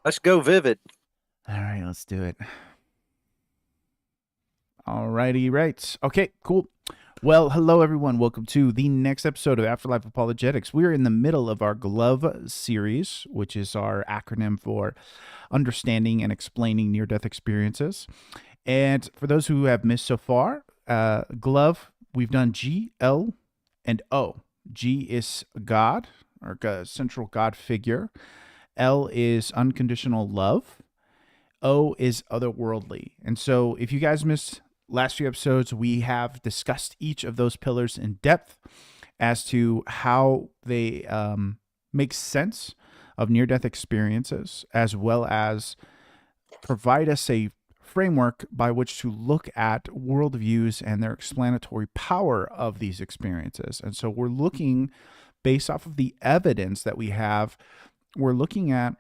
Let's go Vivid. All right, let's do it. All righty, right. Okay, cool. Well, hello everyone. Welcome to the next episode of Afterlife Apologetics. We're in the middle of our GLOVE series, which is our acronym for Understanding and Explaining Near-Death Experiences. And for those who have missed so far, GLOVE, we've done G, L, and O. G is God, or central God figure. L is unconditional love. O is otherworldly. And so if you guys missed last few episodes, we have discussed each of those pillars in depth as to how they make sense of near-death experiences, as well as provide us a framework by which to look at worldviews and their explanatory power of these experiences. And so we're looking, based off of the evidence that we have, we're looking at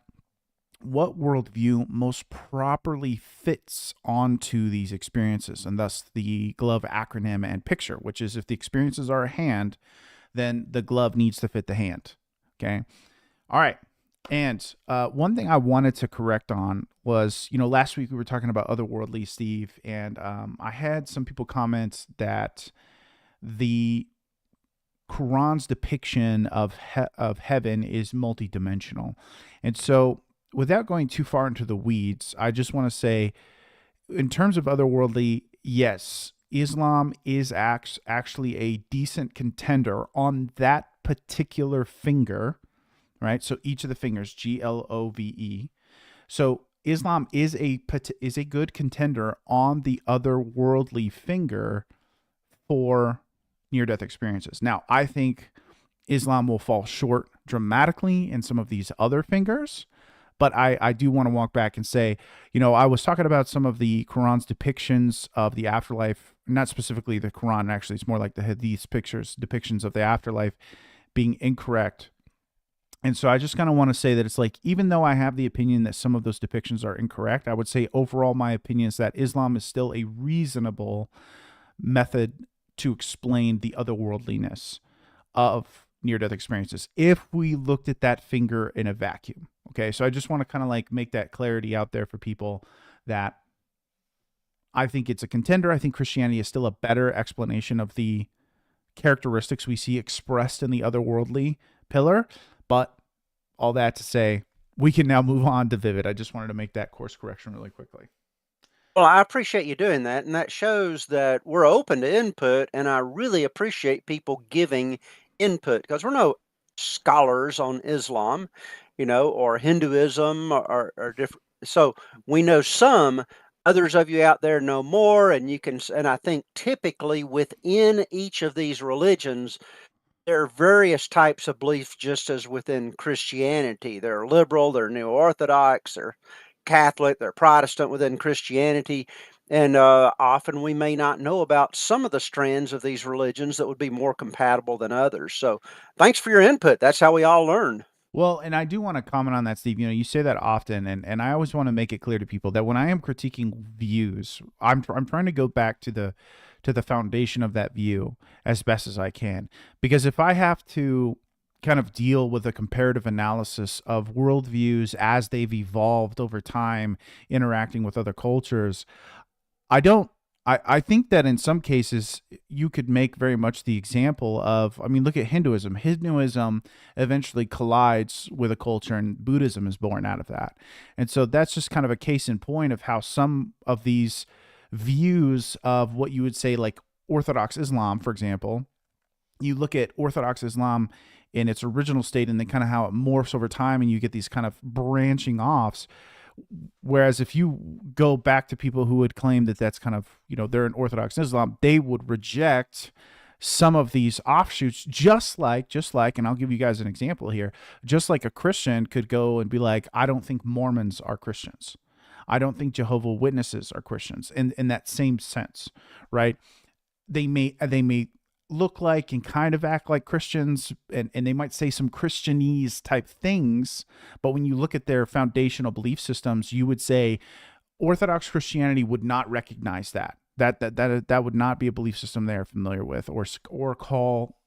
what worldview most properly fits onto these experiences, and thus the GLOVE acronym and picture, which is if the experiences are a hand, then the glove needs to fit the hand. Okay. All right. And one thing I wanted to correct on was, last week we were talking about otherworldly, Steve, and I had some people comment that the Quran's depiction of heaven is multidimensional. And so without going too far into the weeds, I just want to say, in terms of otherworldly, yes, Islam is actually a decent contender on that particular finger, right? So each of the fingers, GLOVE. So Islam is a good contender on the otherworldly finger for near-death experiences. Now, I think Islam will fall short dramatically in some of these other fingers. But I do want to walk back and say, I was talking about some of the Quran's depictions of the afterlife, not specifically the Quran, actually, it's more like the Hadith's depictions of the afterlife being incorrect. And so I just kind of want to say that it's like, even though I have the opinion that some of those depictions are incorrect, I would say overall my opinion is that Islam is still a reasonable method to explain the otherworldliness of near-death experiences if we looked at that finger in a vacuum. Okay, so I just want to kind of like make that clarity out there for people that I think it's a contender. I think Christianity is still a better explanation of the characteristics we see expressed in the otherworldly pillar. But all that to say, we can now move on to Vivid. I just wanted to make that course correction really quickly. Well, I appreciate you doing that, and that shows that we're open to input, and I really appreciate people giving input because we're no scholars on Islam, or Hinduism or different. So we know some. Others of you out there know more, and and I think typically within each of these religions, there are various types of beliefs, just as within Christianity. They're liberal, they're New Orthodox, they're Catholic, they're Protestant within Christianity. And often we may not know about some of the strands of these religions that would be more compatible than others. So thanks for your input. That's how we all learn. Well, and I do want to comment on that, Steve. You say that often, and I always want to make it clear to people that when I am critiquing views, I'm trying to go back to the foundation of that view as best as I can. Because if I have to kind of deal with a comparative analysis of worldviews as they've evolved over time, interacting with other cultures, I don't. I think that in some cases you could make very much the example of, I mean, look at Hinduism. Hinduism eventually collides with a culture, and Buddhism is born out of that. And so that's just kind of a case in point of how some of these views of what you would say, like Orthodox Islam, for example, you look at Orthodox Islam in its original state and then kind of how it morphs over time, and you get these kind of branching offs. Whereas if you go back to people who would claim that that's kind of, they're in Orthodox Islam, they would reject some of these offshoots, just like, and I'll give you guys an example here, just like a Christian could go and be like, I don't think Mormons are Christians. I don't think Jehovah Witnesses are Christians in that same sense, right? They may look like and kind of act like Christians, and they might say some Christianese type things, but when you look at their foundational belief systems, you would say Orthodox Christianity would not recognize that. That would not be a belief system they're familiar with, or call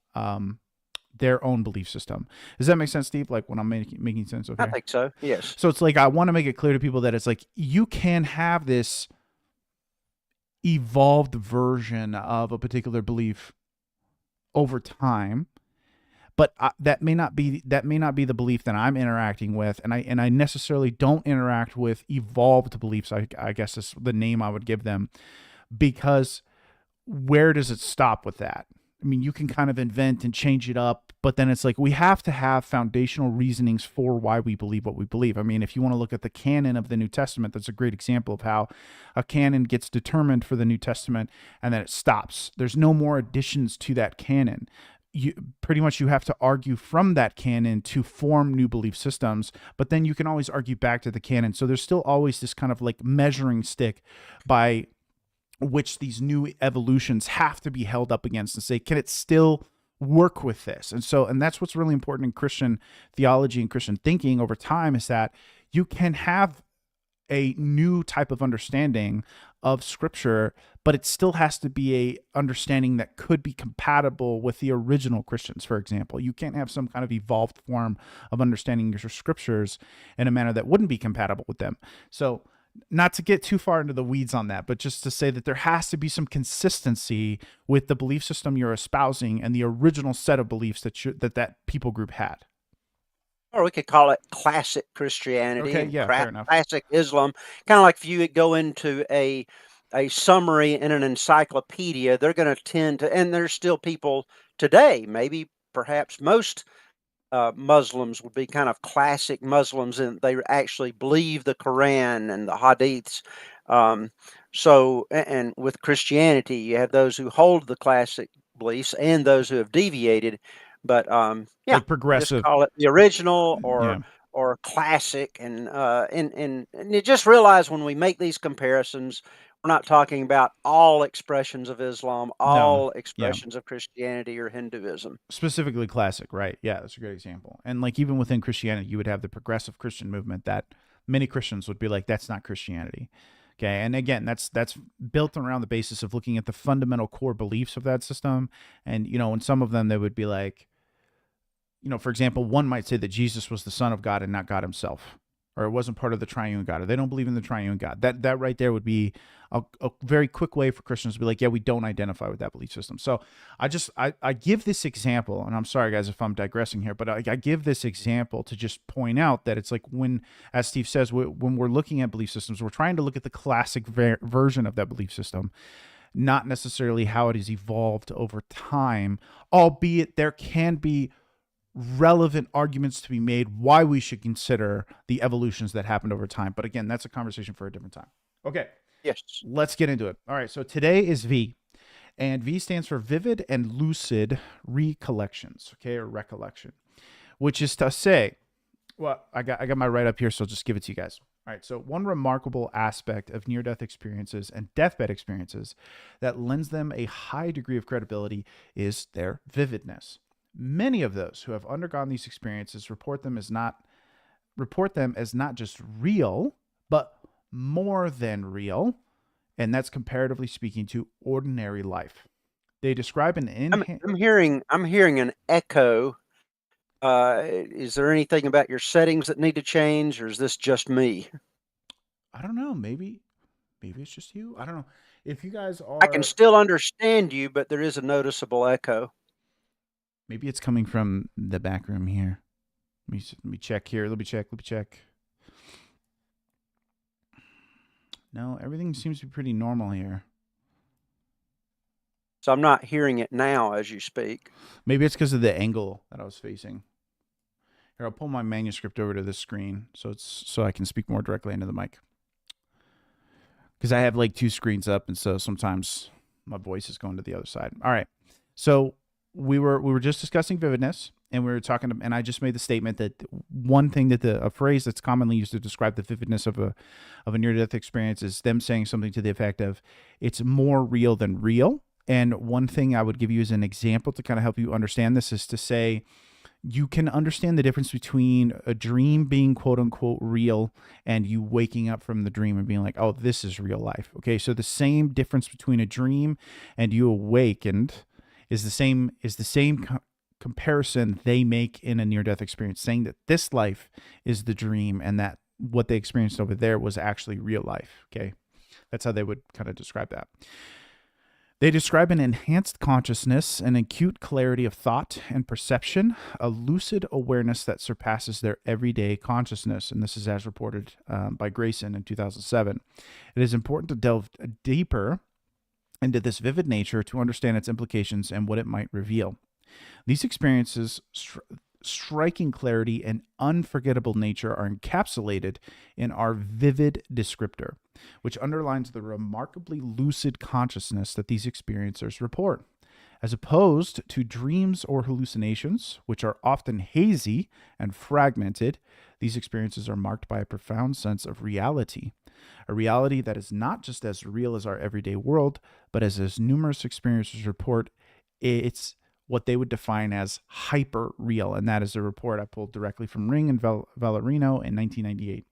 their own belief system. Does that make sense, Steve? Like when I'm making sense of I here? think so. Yes. So it's like I want to make it clear to people that it's like you can have this evolved version of a particular belief over time, but that may not be the belief that I'm interacting with, and I necessarily don't interact with evolved beliefs. I guess is the name I would give them, because where does it stop with that? I mean, you can kind of invent and change it up, but then it's like we have to have foundational reasonings for why we believe what we believe. I mean, if you want to look at the canon of the New Testament, that's a great example of how a canon gets determined for the New Testament and then it stops. There's no more additions to that canon. You pretty much you have to argue from that canon to form new belief systems, but then you can always argue back to the canon. So there's still always this kind of like measuring stick by which these new evolutions have to be held up against and say, can it still work with this? And that's what's really important in Christian theology and Christian thinking over time, is that you can have a new type of understanding of Scripture, but it still has to be a understanding that could be compatible with the original Christians. For example, you can't have some kind of evolved form of understanding your Scriptures in a manner that wouldn't be compatible with them. So not to get too far into the weeds on that, but just to say that there has to be some consistency with the belief system you're espousing and the original set of beliefs that people group had. Or we could call it classic Christianity, Okay, and yeah, fair enough. classic Islam. Kind of like if you go into a summary in an encyclopedia, they're going to tend to, and there's still people today, maybe perhaps most Muslims would be kind of classic Muslims, and they actually believe the Quran and the Hadiths. And with Christianity, you have those who hold the classic beliefs and those who have deviated. But yeah, Like progressive. just call it the original Yeah. or classic, and you just realize when we make these comparisons, we're not talking about all expressions of Islam, all Yeah. expressions of Christianity or Hinduism. Specifically classic, right? Yeah, that's a great example. And like even within Christianity, you would have the progressive Christian movement that many Christians would be like, that's not Christianity. Okay. And again, that's built around the basis of looking at the fundamental core beliefs of that system. And, in some of them, they would be like, for example, one might say that Jesus was the Son of God and not God himself, or it wasn't part of the triune God, or they don't believe in the triune God. That right there would be a very quick way for Christians to be like, yeah, we don't identify with that belief system. So I give this example, and I'm sorry, guys, if I'm digressing here, but I give this example to just point out that it's like when, as Steve says, when we're looking at belief systems, we're trying to look at the classic version of that belief system, not necessarily how it has evolved over time, albeit there can be relevant arguments to be made why we should consider the evolutions that happened over time. But again, that's a conversation for a different time. Okay. Yes. Let's get into it. All right. So today is V, and V stands for vivid and lucid recollections. Okay. Or recollection, which is to say, well, I got my write up here, so I'll just give it to you guys. All right. So one remarkable aspect of near-death experiences and deathbed experiences that lends them a high degree of credibility is their vividness. Many of those who have undergone these experiences report them as not just real, but more than real, and that's comparatively speaking to ordinary life. They describe an I'm hearing an echo. Is there anything about your settings that need to change, or is this just me? I don't know. Maybe it's just you. I don't know. If you guys I can are, still understand you, but there is a noticeable echo. maybe it's coming from the back room here. Let me check here. Let me check. No, everything seems to be pretty normal here. So I'm not hearing it now as you speak. Maybe it's because of the angle that I was facing. Here, I'll pull my manuscript over to this screen so I can speak more directly into the mic. Because I have like two screens up, and so sometimes my voice is going to the other side. All right. So we were just discussing vividness, and we were talking, and I just made the statement that one thing that a phrase that's commonly used to describe the vividness of a near-death experience is them saying something to the effect of, it's more real than real. And one thing I would give you as an example to kind of help you understand this is to say, you can understand the difference between a dream being quote unquote real and you waking up from the dream and being like, oh, this is real life. Okay. So the same difference between a dream and you awakened is the same comparison they make in a near-death experience, saying that this life is the dream and that what they experienced over there was actually real life. Okay, that's how they would kind of describe that. They describe an enhanced consciousness, an acute clarity of thought and perception, a lucid awareness that surpasses their everyday consciousness. And this is as reported by Grayson in 2007. It is important to delve deeper into this vivid nature to understand its implications and what it might reveal. These experiences, striking clarity and unforgettable nature, are encapsulated in our vivid descriptor, which underlines the remarkably lucid consciousness that these experiencers report. As opposed to dreams or hallucinations, which are often hazy and fragmented, these experiences are marked by a profound sense of reality, a reality that is not just as real as our everyday world, but as numerous experiencers report, it's what they would define as hyper real. And that is a report I pulled directly from Ring and Valerino in 1998.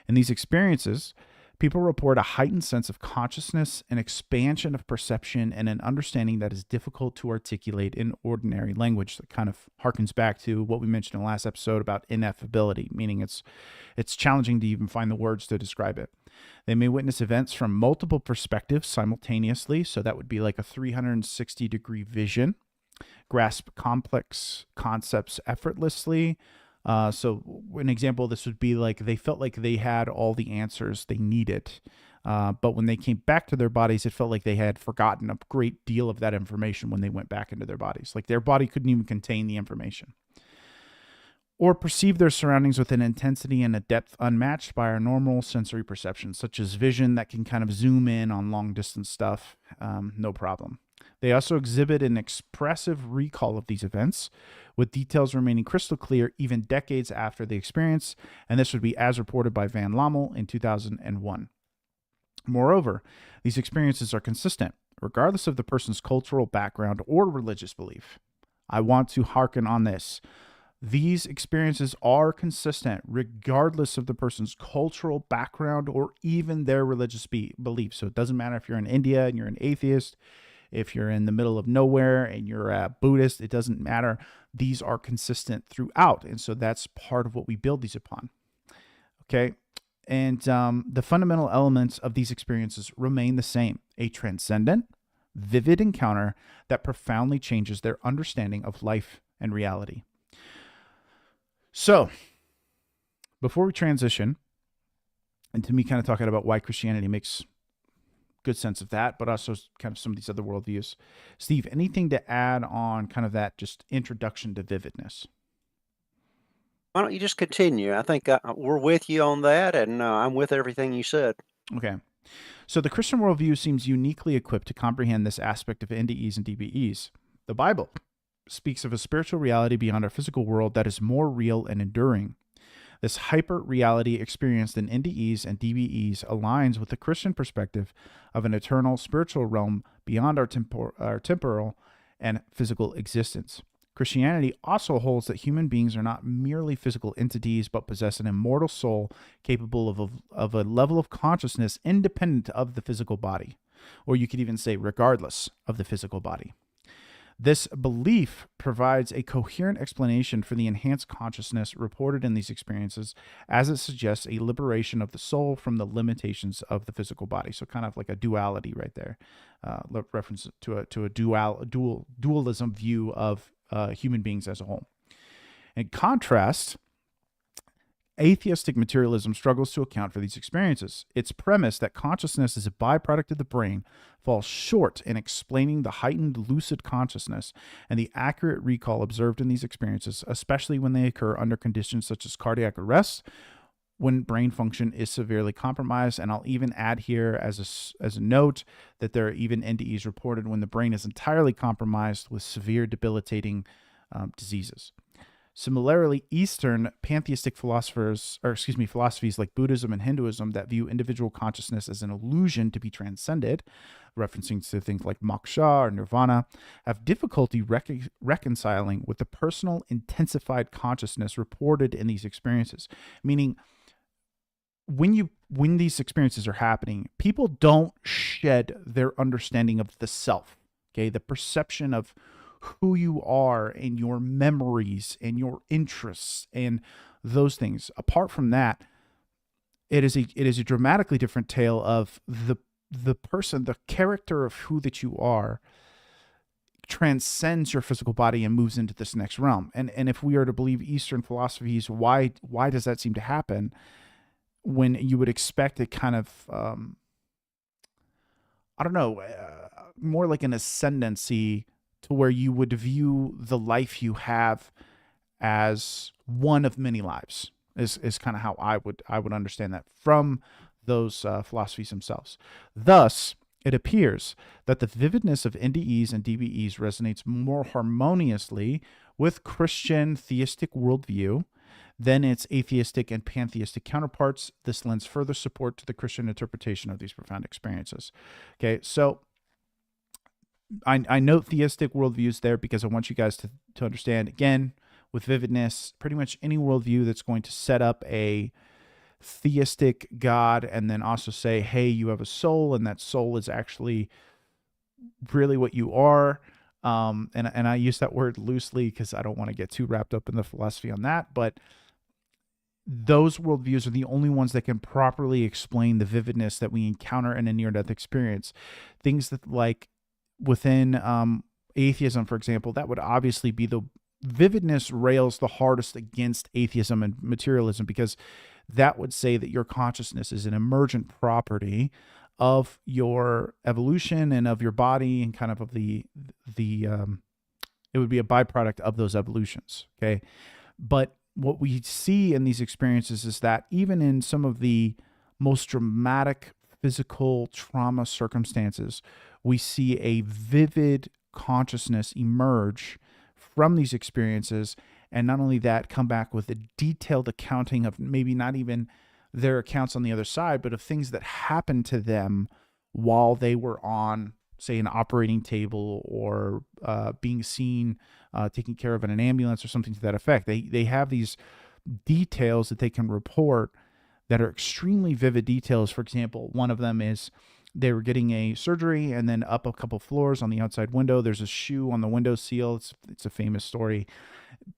In these experiences, people report a heightened sense of consciousness, an expansion of perception, and an understanding that is difficult to articulate in ordinary language. That kind of harkens back to what we mentioned in the last episode about ineffability, meaning it's challenging to even find the words to describe it. They may witness events from multiple perspectives simultaneously, so that would be like a 360-degree vision, grasp complex concepts effortlessly. So an example of this would be like they felt like they had all the answers they needed, but when they came back to their bodies, it felt like they had forgotten a great deal of that information when they went back into their bodies. Like their body couldn't even contain the information. Or perceive their surroundings with an intensity and a depth unmatched by our normal sensory perceptions, such as vision that can kind of zoom in on long distance stuff, no problem. They also exhibit an expressive recall of these events, with details remaining crystal clear even decades after the experience, and this would be as reported by Van Lommel in 2001. Moreover, these experiences are consistent, regardless of the person's cultural background or religious belief. I want to hearken on this. These experiences are consistent regardless of the person's cultural background or even their religious beliefs. So it doesn't matter if you're in India and you're an atheist, if you're in the middle of nowhere and you're a Buddhist, it doesn't matter. These are consistent throughout. And so that's part of what we build these upon. Okay. And the fundamental elements of these experiences remain the same: a transcendent, vivid encounter that profoundly changes their understanding of life and reality. So before we transition into me kind of talking about why Christianity makes good sense of that, but also kind of some of these other worldviews, Steve, anything to add on kind of that just introduction to vividness? Why don't you just continue? I think we're with you on that, and I'm with everything you said. Okay. So the Christian worldview seems uniquely equipped to comprehend this aspect of NDEs and DBEs. The Bible speaks of a spiritual reality beyond our physical world that is more real and enduring. This hyper reality experienced in NDEs and DBEs aligns with the Christian perspective of an eternal spiritual realm beyond our temporal and physical existence. Christianity also holds that human beings are not merely physical entities, but possess an immortal soul capable of a level of consciousness independent of the physical body, or you could even say regardless of the physical body. This belief provides a coherent explanation for the enhanced consciousness reported in these experiences, as it suggests a liberation of the soul from the limitations of the physical body. So kind of like a duality right there, reference to a dualism view of human beings as a whole. In contrast, atheistic materialism struggles to account for these experiences. Its premise that consciousness is a byproduct of the brain falls short in explaining the heightened lucid consciousness and the accurate recall observed in these experiences, especially when they occur under conditions such as cardiac arrest, when brain function is severely compromised. And I'll even add here as a note that there are even NDEs reported when the brain is entirely compromised with severe debilitating diseases. Similarly, Eastern pantheistic philosophies like Buddhism and Hinduism that view individual consciousness as an illusion to be transcended, referencing to things like moksha or nirvana, have difficulty reconciling with the personal intensified consciousness reported in these experiences. Meaning, when these experiences are happening, people don't shed their understanding of the self, okay, the perception of who you are and your memories and your interests and those things. Apart from that, it is a dramatically different tale of the person, the character of who that you are transcends your physical body and moves into this next realm. And if we are to believe Eastern philosophies, why does that seem to happen when you would expect a kind of I don't know, more like an ascendancy to where you would view the life you have as one of many lives is kind of how I would understand that from those philosophies themselves. Thus, it appears that the vividness of NDEs and DBEs resonates more harmoniously with Christian theistic worldview than its atheistic and pantheistic counterparts. This lends further support to the Christian interpretation of these profound experiences. Okay, so I note theistic worldviews there because I want you guys to understand, again, with vividness, pretty much any worldview that's going to set up a theistic God and then also say, hey, you have a soul, and that soul is actually really what you are. And I use that word loosely because I don't want to get too wrapped up in the philosophy on that, but those worldviews are the only ones that can properly explain the vividness that we encounter in a near-death experience. Things that, like within atheism, for example, that would obviously be the vividness rails the hardest against atheism and materialism, because that would say that your consciousness is an emergent property of your evolution and of your body, and kind of the it would be a byproduct of those evolutions. Okay, but what we see in these experiences is that even in some of the most dramatic physical trauma circumstances, we see a vivid consciousness emerge from these experiences. And not only that, come back with a detailed accounting of maybe not even their accounts on the other side, but of things that happened to them while they were on, say, an operating table, or being seen taking care of in an ambulance or something to that effect. They have these details that they can report that are extremely vivid details. For example, one of them is they were getting a surgery, and then up a couple floors on the outside window, there's a shoe on the window seal. It's a famous story,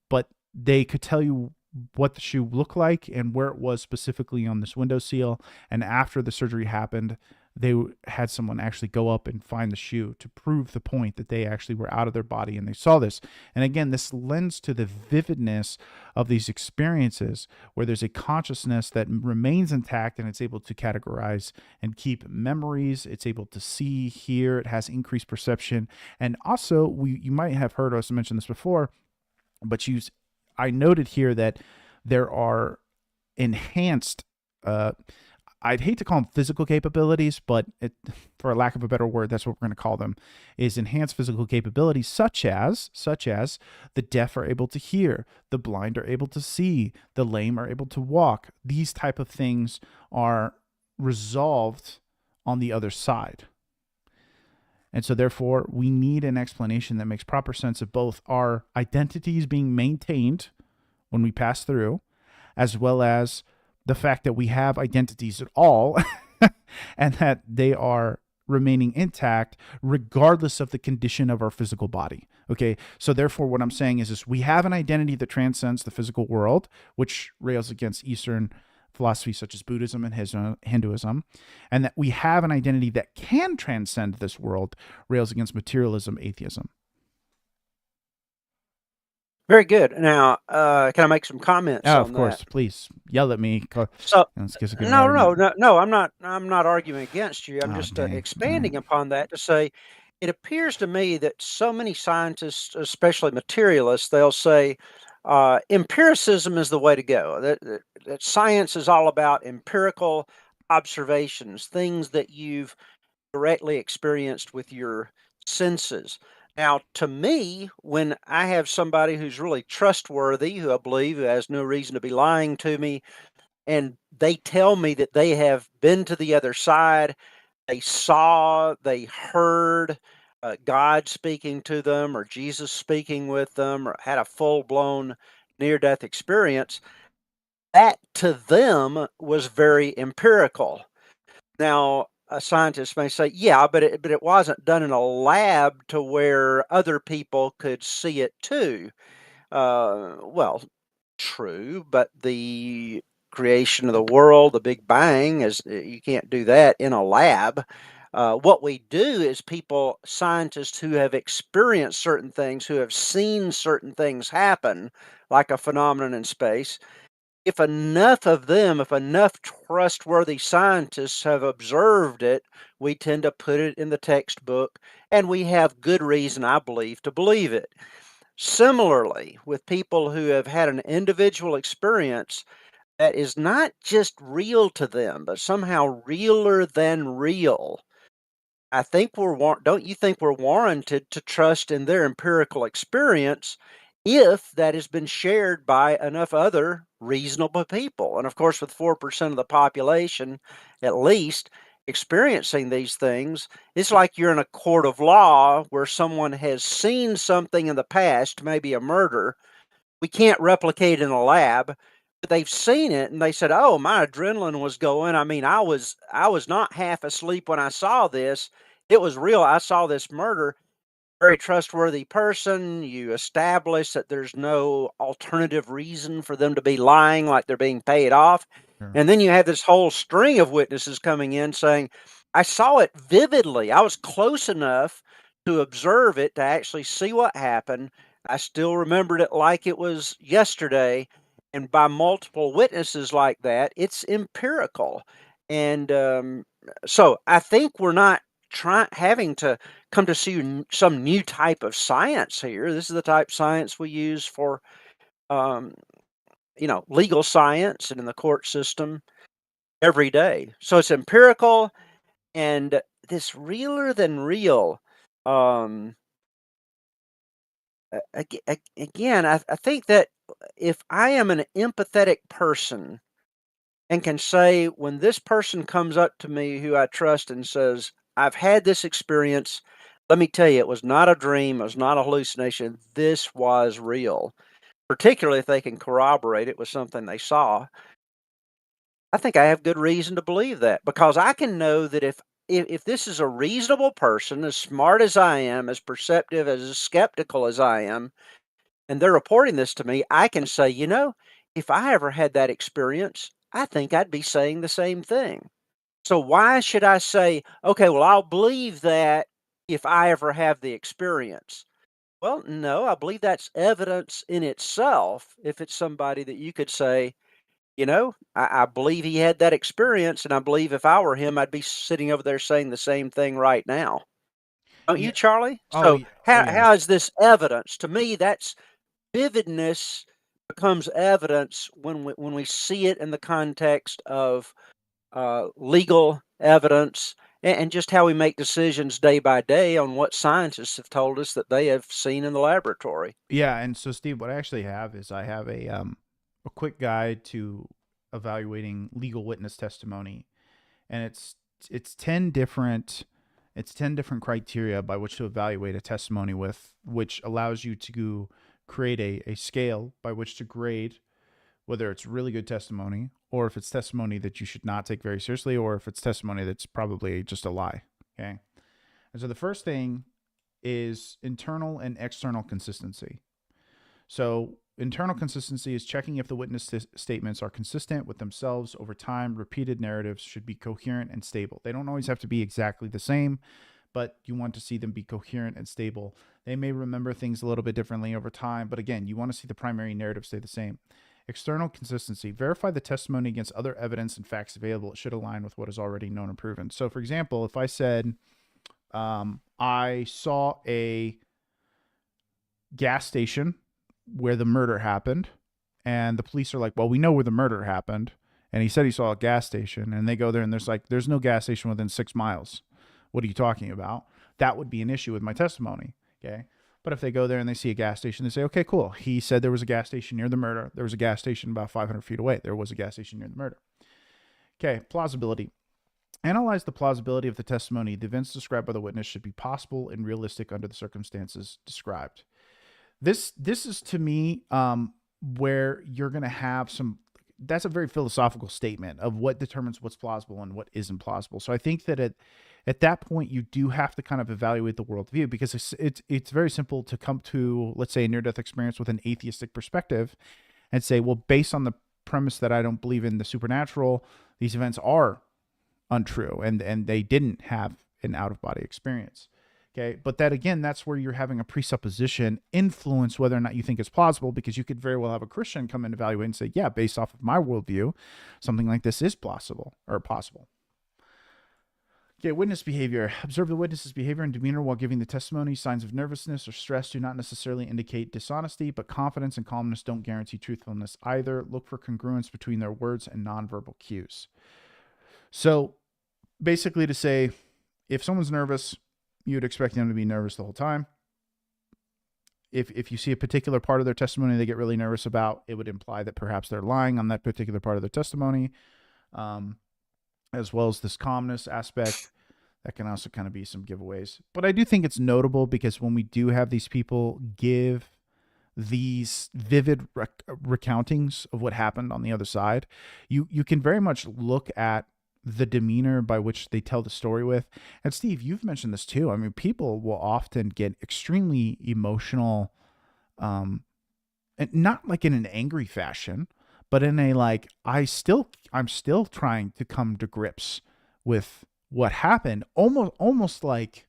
but they could tell you what the shoe looked like and where it was specifically on this window seal. And after the surgery happened, they had someone actually go up and find the shoe to prove the point that they actually were out of their body and they saw this. And again, this lends to the vividness of these experiences, where there's a consciousness that remains intact and it's able to categorize and keep memories. It's able to see, hear, it has increased perception. And also, you might have heard us mention this before, but I noted here that there are enhanced, I'd hate to call them physical capabilities, but for lack of a better word, that's what we're going to call them, is enhanced physical capabilities, such as the deaf are able to hear, the blind are able to see, the lame are able to walk. These type of things are resolved on the other side. And so therefore, we need an explanation that makes proper sense of both our identities being maintained when we pass through, as well as the fact that we have identities at all and that they are remaining intact regardless of the condition of our physical body. Okay, so therefore what I'm saying is we have an identity that transcends the physical world, which rails against Eastern philosophies such as Buddhism and Hinduism, and that we have an identity that can transcend this world, rails against materialism, atheism. Very good. Now, can I make some comments Oh, on of course, that? please yell at me. So, Let's get a good no, no, argument. no, no, I'm not arguing against you. I'm Oh, just dang. All right. expanding upon that to say, it appears to me that so many scientists, especially materialists, they'll say empiricism is the way to go. That science is all about empirical observations, things that you've directly experienced with your senses. Now, to me, when I have somebody who's really trustworthy, who I believe who has no reason to be lying to me, and they tell me that they have been to the other side, they saw, they heard God speaking to them, or Jesus speaking with them, or had a full blown near death experience, that to them was very empirical. Now, a scientist may say, yeah, but it wasn't done in a lab to where other people could see it too. Well, true, but the creation of the world, the Big Bang, is you can't do that in a lab. What we do is people, scientists who have experienced certain things, who have seen certain things happen, like a phenomenon in space. If enough of them, if enough trustworthy scientists have observed it, we tend to put it in the textbook, and we have good reason, I believe, to believe it. Similarly, with people who have had an individual experience that is not just real to them, but somehow realer than real, I think don't you think we're warranted to trust in their empirical experience if that has been shared by enough other reasonable people? And of course, with 4% of the population at least experiencing these things, it's like you're in a court of law where someone has seen something in the past, maybe a murder, we can't replicate in a lab, but they've seen it and they said, "Oh, my adrenaline was going. I mean, I was not half asleep when I saw this. It was real. I saw this murder." Very trustworthy person. You establish that there's no alternative reason for them to be lying, like they're being paid off. Sure. And then you have this whole string of witnesses coming in saying, I saw it vividly. I was close enough to observe it to actually see what happened. I still remembered it like it was yesterday. And by multiple witnesses like that, it's empirical. And so I think we're not having to come to see some new type of science here. This is the type of science we use for, um, legal science and in the court system every day. So it's empirical and this realer than real. Um, again, I think that if I am an empathetic person and can say, when this person comes up to me who I trust and says, I've had this experience, let me tell you, it was not a dream, it was not a hallucination, this was real, particularly if they can corroborate it with something they saw. I think I have good reason to believe that because I can know that if this is a reasonable person, as smart as I am, as perceptive, as skeptical as I am, and they're reporting this to me, I can say, if I ever had that experience, I think I'd be saying the same thing. So why should I say, okay, well, I'll believe that if I ever have the experience? Well, no, I believe that's evidence in itself. If it's somebody that you could say, I believe he had that experience, and I believe if I were him, I'd be sitting over there saying the same thing right now. Don't you, Yeah. Charlie? Oh, So yeah. Oh, how yes. is this evidence? To me, that's vividness becomes evidence when we see it in the context of legal evidence and just how we make decisions day by day on what scientists have told us that they have seen in the laboratory. Yeah, and so Steve, what I actually have is I have a quick guide to evaluating legal witness testimony, and it's 10 different it's 10 different criteria by which to evaluate a testimony with, which allows you to create a scale by which to grade whether it's really good testimony or if it's testimony that you should not take very seriously or if it's testimony that's probably just a lie. Okay. And so the first thing is internal and external consistency. So, internal consistency is checking if the witness statements are consistent with themselves over time. Repeated narratives should be coherent and stable. They don't always have to be exactly the same, but you want to see them be coherent and stable. They may remember things a little bit differently over time, but again, you want to see the primary narrative stay the same. External consistency. Verify the testimony against other evidence and facts available. It should align with what is already known and proven. So, for example, if I said, I saw a gas station where the murder happened, and the police are like, well, we know where the murder happened, and he said he saw a gas station, and they go there and there's no gas station within 6 miles. What are you talking about? That would be an issue with my testimony. Okay. But if they go there and they see a gas station, they say, okay, cool. He said there was a gas station near the murder. There was a gas station about 500 feet away. There was a gas station near the murder. Okay. Plausibility. Analyze the plausibility of the testimony. The events described by the witness should be possible and realistic under the circumstances described. This is to me where you're going to have some that's a very philosophical statement of what determines what's plausible and what isn't plausible. So I think that at that point you do have to kind of evaluate the worldview, because it's very simple to come to, let's say, a near-death experience with an atheistic perspective and say, well, based on the premise that I don't believe in the supernatural, these events are untrue, and they didn't have an out-of-body experience. Okay, but that again, that's where you're having a presupposition influence whether or not you think it's plausible, because you could very well have a Christian come and evaluate and say, yeah, based off of my worldview, something like this is plausible or possible. Okay, witness behavior. Observe the witness's behavior and demeanor while giving the testimony. Signs of nervousness or stress do not necessarily indicate dishonesty, but confidence and calmness don't guarantee truthfulness either. Look for congruence between their words and nonverbal cues. So basically to say, if someone's nervous, you'd expect them to be nervous the whole time. If you see a particular part of their testimony they get really nervous about, it would imply that perhaps they're lying on that particular part of their testimony, as well as this calmness aspect. That can also kind of be some giveaways. But I do think it's notable because when we do have these people give these vivid recountings of what happened on the other side, you can very much look at the demeanor by which they tell the story with. And Steve, you've mentioned this too. I mean, people will often get extremely emotional, and not like in an angry fashion, but in a like, I'm still trying to come to grips with what happened. Almost like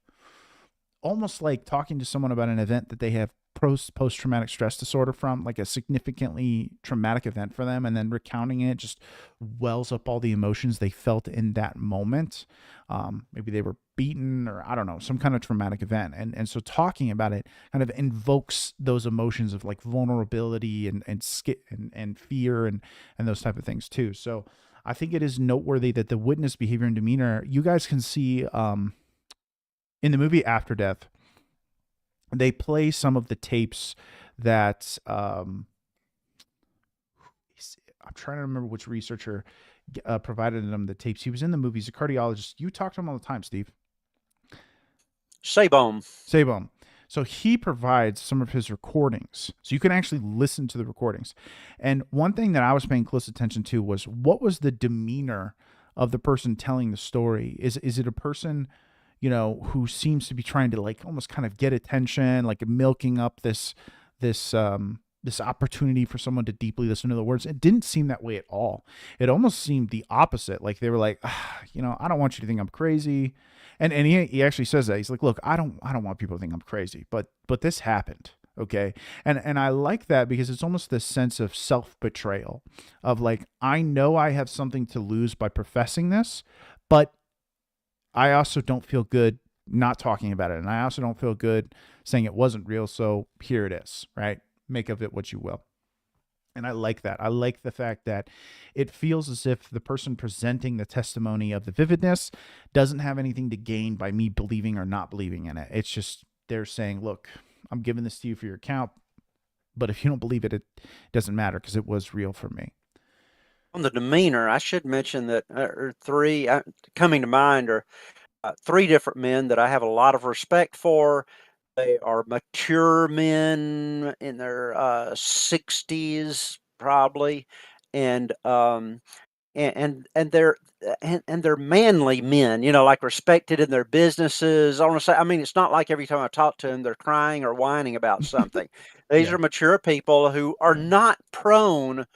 talking to someone about an event that they have post-traumatic stress disorder from, like a significantly traumatic event for them, and then recounting it just wells up all the emotions they felt in that moment. Maybe they were beaten, or I don't know, some kind of traumatic event. And so talking about it kind of invokes those emotions of like vulnerability and fear and those type of things too. So I think it is noteworthy that the witness behavior and demeanor, you guys can see in the movie After Death, they play some of the tapes that I'm trying to remember which researcher provided them the tapes. He was in the movie. He's a cardiologist. You talk to him all the time, Steve. Sabom. So he provides some of his recordings. So you can actually listen to the recordings. And one thing that I was paying close attention to was, what was the demeanor of the person telling the story? Is it a person, you know, who seems to be trying to like almost kind of get attention, like milking up this opportunity for someone to deeply listen to the words? It didn't seem that way at all. It almost seemed the opposite. Like they were like, you know, I don't want you to think I'm crazy. And he actually says that. He's like, look, I don't want people to think I'm crazy, but this happened. Okay. And I like that because it's almost this sense of self-betrayal of like, I know I have something to lose by professing this, but I also don't feel good not talking about it. And I also don't feel good saying it wasn't real. So here it is, right? Make of it what you will. And I like that. I like the fact that it feels as if the person presenting the testimony of the vividness doesn't have anything to gain by me believing or not believing in it. It's just they're saying, look, I'm giving this to you for your account, but if you don't believe it, it doesn't matter because it was real for me. On the demeanor, I should mention that three coming to mind are three different men that I have a lot of respect for. They are mature men in their 60s, probably, and they're and they're manly men, you know, like respected in their businesses. I want to say, I mean, it's not like every time I talk to them, they're crying or whining about something. These Yeah. are mature people who are not prone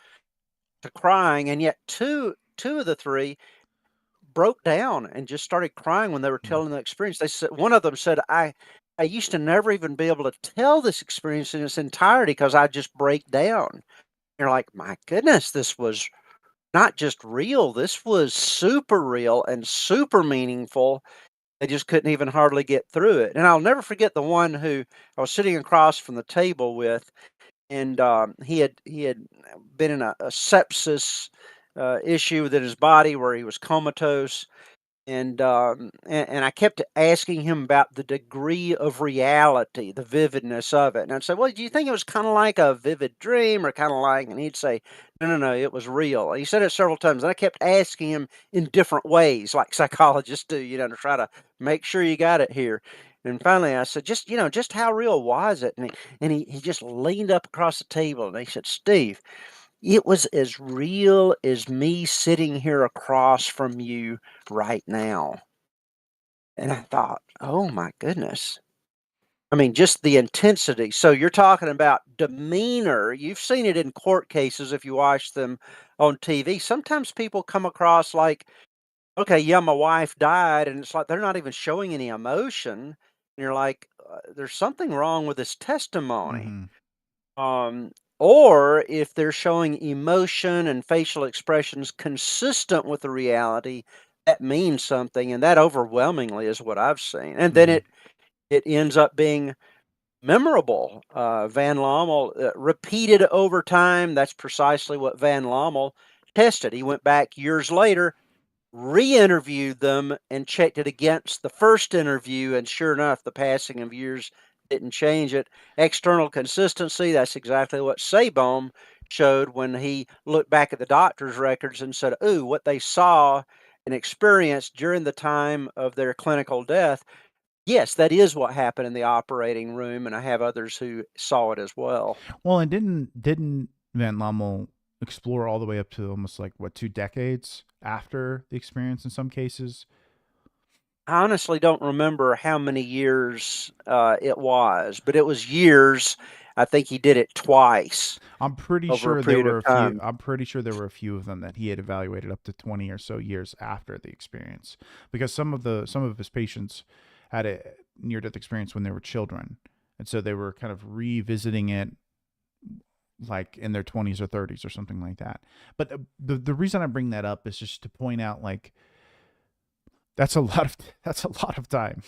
to crying, and yet two of the three broke down and just started crying when they were telling the experience. They said one of them said, I used to never even be able to tell this experience in its entirety because I just break down. You're like, my goodness, this was not just real. This was super real and super meaningful. They just couldn't even hardly get through it. And I'll never forget the one who I was sitting across from the table with, and he had been in a sepsis issue within his body where he was comatose, and I kept asking him about the degree of reality, the vividness of it. And I'd say, "Well, do you think it was kind of like a vivid dream, or kind of like?" And he'd say, "No, no, no, it was real." And he said it several times, and I kept asking him in different ways, like psychologists do, you know, to try to make sure you got it here. And finally, I said, "Just, you know, just how real was it?" And he just leaned up across the table and he said, "Steve, It was as real as me sitting here across from you right now. And I thought, "Oh my goodness." I mean, just the intensity. So you're talking about demeanor. You've seen it in court cases if you watch them on TV. Sometimes people come across like, okay, yeah, my wife died, and it's like they're not even showing any emotion. And you're like, there's something wrong with this testimony. Mm-hmm. Um, or if they're showing emotion and facial expressions consistent with the reality, that means something, and that overwhelmingly is what I've seen. And then Mm-hmm. it ends up being memorable. Van Lommel repeated over time. That's precisely what Van Lommel tested. He went back years later, re-interviewed them, and checked it against the first interview, and sure enough, the passing of years didn't change it. External consistency, that's exactly what Sabom showed when he looked back at the doctor's records and said, ooh, what they saw and experienced during the time of their clinical death, yes, that is what happened in the operating room, and I have others who saw it as well. Well, and didn't Van Lommel explore all the way up to almost like what 2 decades after the experience in some cases? I honestly don't remember how many years, it was, but it was years. I think he did it twice I'm pretty over a sure there period were of a few. time. I'm pretty sure there were a few of them that he had evaluated up to 20 or so years after the experience, because some of his patients had a near death experience when they were children, and so they were kind of revisiting it like in their 20s or 30s or something like that. But the reason I bring that up is just to point out like that's a lot of that's a lot of time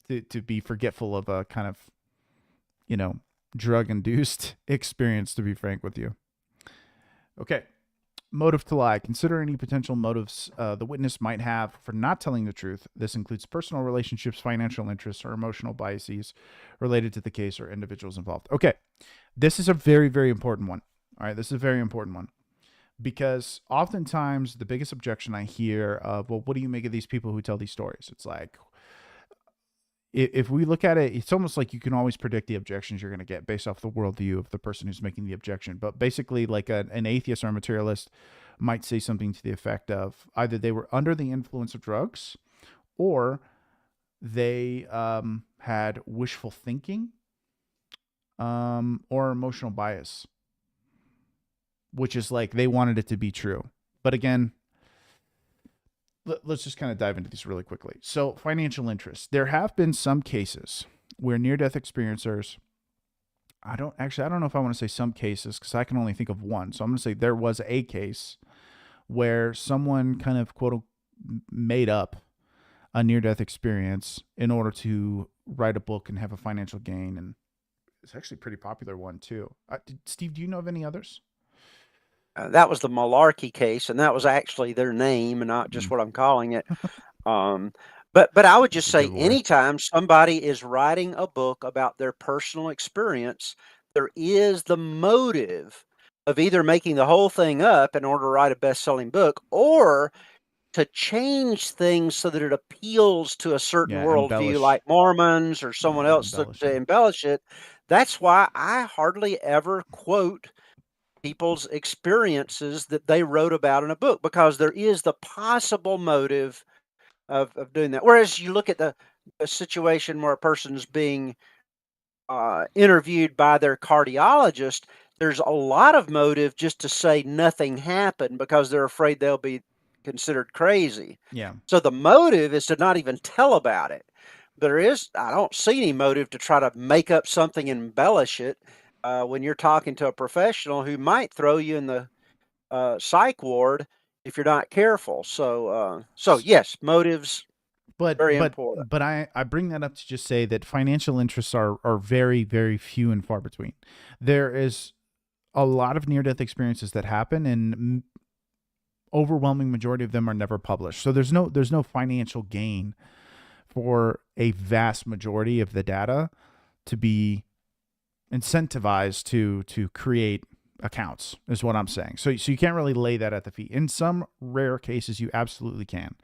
to be forgetful of a kind of, you know, drug induced experience, to be frank with you. Okay. Motive to lie. Consider any potential motives the witness might have for not telling the truth. This includes personal relationships, financial interests, or emotional biases related to the case or individuals involved. Okay. This is a very, very important one. All right. This is a very important one because oftentimes the biggest objection I hear of, well, what do you make of these people who tell these stories? It's like, if we look at it, it's almost like you can always predict the objections you're going to get based off the worldview of the person who's making the objection. But basically, like an atheist or a materialist might say something to the effect of either they were under the influence of drugs or they had wishful thinking or emotional bias, which is like they wanted it to be true. But again, let's just kind of dive into these really quickly. So, financial interest. There have been some cases where near death experiencers, I don't know if I want to say some cases because I can only think of one. So, I'm going to say there was a case where someone kind of quote made up a near death experience in order to write a book and have a financial gain. And it's actually a pretty popular one, too. Steve, do you know of any others? That was the Malarkey case, and that was actually their name and not just Mm, what I'm calling it. Um, but I would that's just a say giveaway. anytime somebody is writing a book about their personal experience, there is the motive of either making the whole thing up in order to write a best-selling book or to change things so that it appeals to a certain Yeah, worldview embellish. like Mormons or someone Yeah, else embellish to it. embellish it. That's why I hardly ever quote people's experiences that they wrote about in a book because there is the possible motive of doing that. Whereas you look at a situation where a person's being interviewed by their cardiologist, there's a lot of motive just to say nothing happened because they're afraid they'll be considered crazy. Yeah. So the motive is to not even tell about it. I don't see any motive to try to make up something and embellish it when you're talking to a professional who might throw you in the psych ward if you're not careful. So yes, motives but very but important. but I bring that up to just say that financial interests are very, very few and far between. There is a lot of near death experiences that happen, and overwhelming majority of them are never published. So there's no financial gain for a vast majority of the data to be incentivized to create accounts is what I'm saying. So you can't really lay that at the feet. In some rare cases, you absolutely can,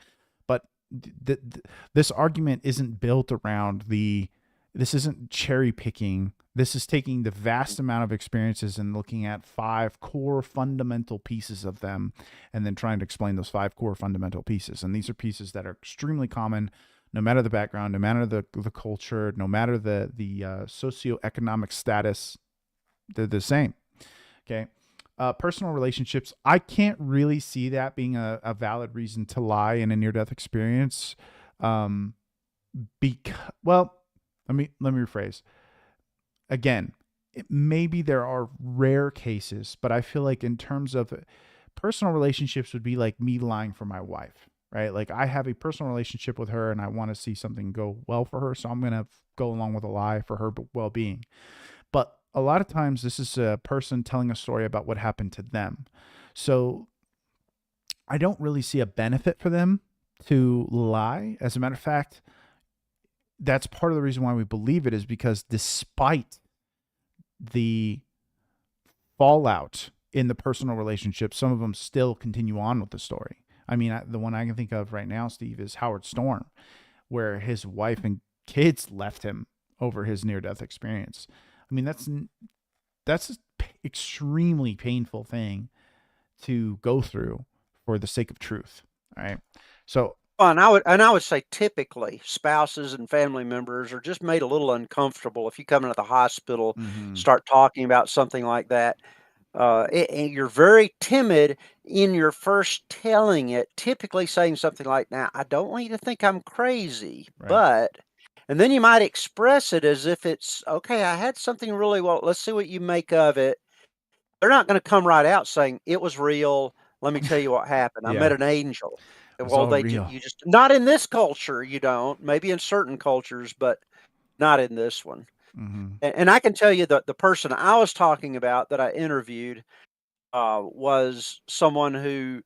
but this argument isn't built around the this isn't cherry picking. This is taking the vast amount of experiences and looking at 5 core fundamental pieces of them, and then trying to explain those 5 core fundamental pieces. And these are pieces that are extremely common, no matter the background, no matter the culture, no matter the socioeconomic status. They're the same. Okay. Personal relationships. I can't really see that being a valid reason to lie in a near-death experience. Well, let me rephrase. Again, maybe there are rare cases, but I feel like in terms of personal relationships would be like me lying for my wife, right? Like I have a personal relationship with her and I want to see something go well for her, so I'm going to go along with a lie for her well-being. But a lot of times this is a person telling a story about what happened to them. So I don't really see a benefit for them to lie. As a matter of fact, that's part of the reason why we believe it, is because despite the fallout in the personal relationship, some of them still continue on with the story. I mean, the one I can think of right now, Steve, is Howard Storm, where his wife and kids left him over his near-death experience. I mean, that's an extremely painful thing to go through for the sake of truth. All right. So, well, and I would say typically spouses and family members are just made a little uncomfortable if you come into the hospital, start talking about something like that. And you're very timid in your first telling it, typically saying something like, "Now, I don't want you to think I'm crazy, right. but," and then you might express it as if it's, "Okay, I had something really well. Let's see what you make of it." They're not gonna come right out saying, "It was real. Let me tell you what happened. I met Yeah. an angel." It's Well, all real. you just not in this culture, you don't. Maybe in certain cultures, but not in this one. Mm-hmm. And I can tell you that the person I was talking about that I interviewed, was someone who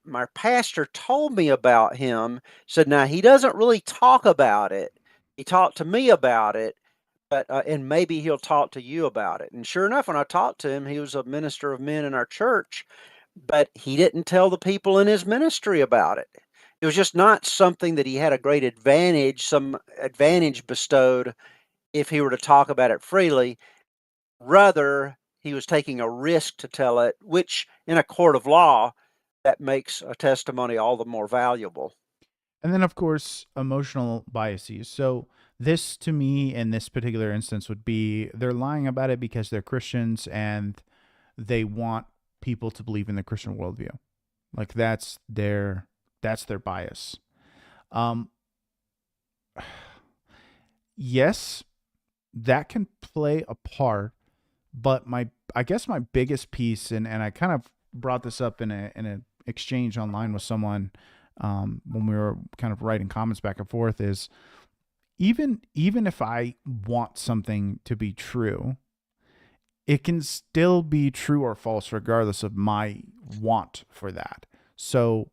my pastor told me about him, said, "Now, he doesn't really talk about it. He talked to me about it, but, and maybe he'll talk to you about it." And sure enough, when I talked to him, he was a minister of men in our church, but he didn't tell the people in his ministry about it. It was just not something that he had a great advantage, some advantage bestowed if he were to talk about it freely. Rather, he was taking a risk to tell it, which in a court of law, that makes a testimony all the more valuable. And then, of course, emotional biases. So, this to me in this particular instance would be they're lying about it because they're Christians and they want people to believe in the Christian worldview. Like that's their bias. Um, yes, that can play a part, but I guess my biggest piece, and I kind of brought this up in a exchange online with someone, when we were kind of writing comments back and forth, is even if I want something to be true, it can still be true or false regardless of my want for that. So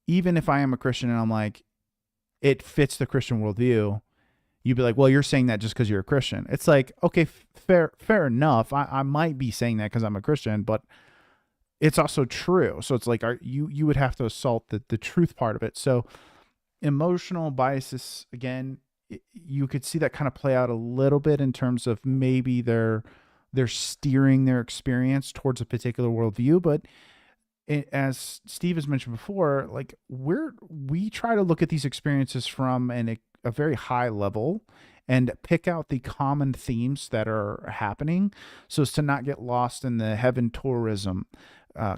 even if I am a Christian and I'm like, it fits the Christian worldview, you'd be like, well, you're saying that just because you're a Christian. It's like, okay, fair enough. I might be saying that because I'm a Christian, but it's also true. So it's like, you would have to assault the truth part of it. So emotional biases, again, you could see that kind of play out a little bit in terms of maybe they're steering their experience towards a particular worldview. But as Steve has mentioned before, like we try to look at these experiences from a very high level and pick out the common themes that are happening so as to not get lost in the heaven tourism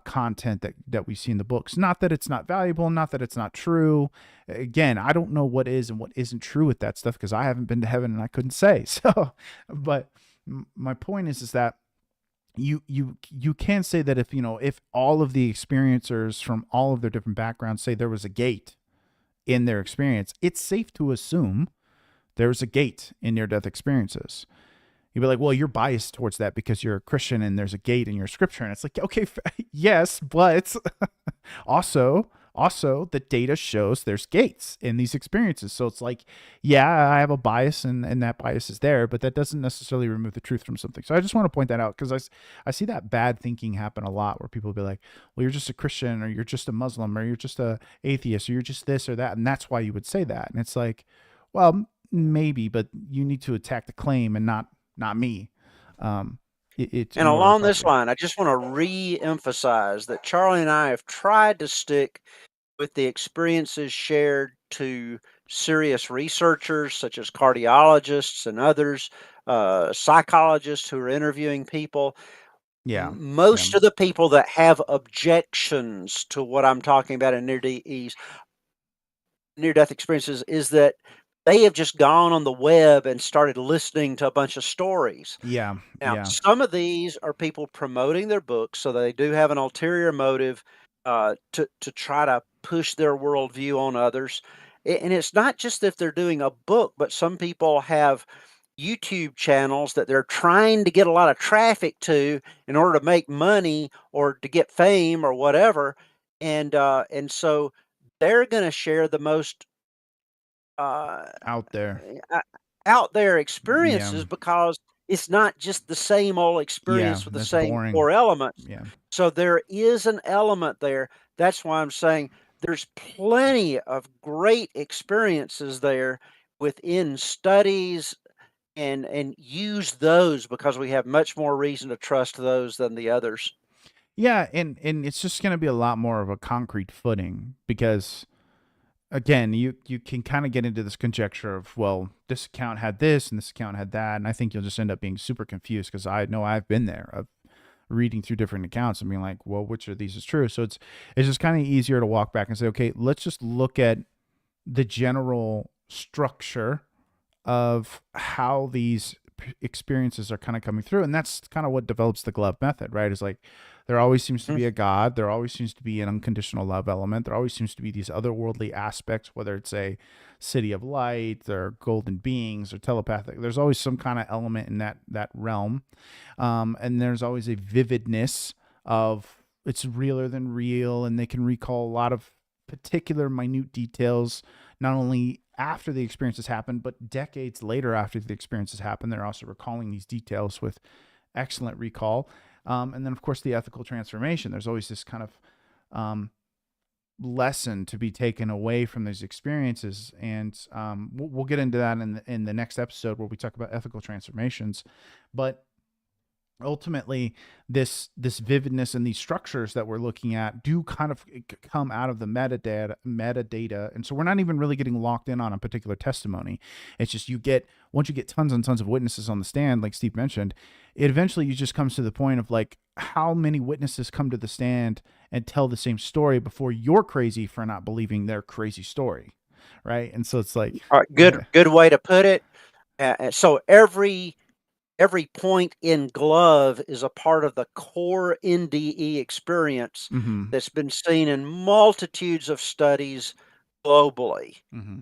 content that we see in the books. Not that it's not valuable, not that it's not true. Again, I don't know what is and what isn't true with that stuff because I haven't been to heaven and I couldn't say. So, but my point is that you can say that if all of the experiencers from all of their different backgrounds say there was a gate in their experience, it's safe to assume there's a gate in near-death experiences. You'd be like, well, you're biased towards that because you're a Christian and there's a gate in your scripture. And it's like, okay, yes, but also the data shows there's gates in these experiences. So it's like, yeah, I have a bias and that bias is there, but that doesn't necessarily remove the truth from something. So I just want to point that out because I see that bad thinking happen a lot where people will be like, well, you're just a Christian or you're just a Muslim or you're just a atheist or you're just this or that. And that's why you would say that. And it's like, well, maybe, but you need to attack the claim and not me. It's And in order to along this properly. line, I just want to re-emphasize that Charlie and I have tried to stick with the experiences shared to serious researchers such as cardiologists and others, psychologists who are interviewing people. Yeah, yeah, Most of the people that have objections to what I'm talking about in NDEs, near death experiences, is that they have just gone on the web and started listening to a bunch of stories. yeah, Now, yeah, some of these are people promoting their books, so they do have an ulterior motive to try to push their worldview on others. And it's not just if they're doing a book, but some people have YouTube channels that they're trying to get a lot of traffic to in order to make money or to get fame or whatever. And so they're going to share the most uh, out there. uh, out there Yeah, experiences because it's not just the same old yeah, experience with the that's same boring. core elements. Yeah. So there is an element there. That's why I'm saying there's plenty of great experiences there within studies, and use those because we have much more reason to trust those than the others. Yeah, and it's just going to be a lot more of a concrete footing because again, you can kind of get into this conjecture of, well, this account had this and this account had that, and I think you'll just end up being super confused because I know I've been there of reading through different accounts and being like, well, which of these is true? So it's just kind of easier to walk back and say, okay, let's just look at the general structure of how these experiences are kind of coming through, and that's kind of what develops the glove method, right? Is like there always seems to Mhm. be a god, there always seems to be an unconditional love element, there always seems to be these otherworldly aspects, whether it's a city of light or golden beings or telepathic. There's always some kind of element in that realm, and there's always a vividness of it's realer than real, and they can recall a lot of particular minute details, not only after the experience has happened, but decades later after the experience has happened. They're also recalling these details with excellent recall. And then, of course, the ethical transformation. There's always this kind of um, lesson to be taken away from these experiences, and we'll get into that in the next episode where we talk about ethical transformations. But ultimately, this vividness and these structures that we're looking at do kind of come out of the metadata, and so we're not even really getting locked in on a particular testimony. It's just once you get tons and tons of witnesses on the stand, like Steve mentioned, it eventually you just comes to the point of like, how many witnesses come to the stand and tell the same story before you're crazy for not believing their crazy story, right? And so it's like, All right, yeah. good way to put it. So every point in glove is a part of the core NDE experience Mm-hmm. that's been seen in multitudes of studies globally. Mm-hmm.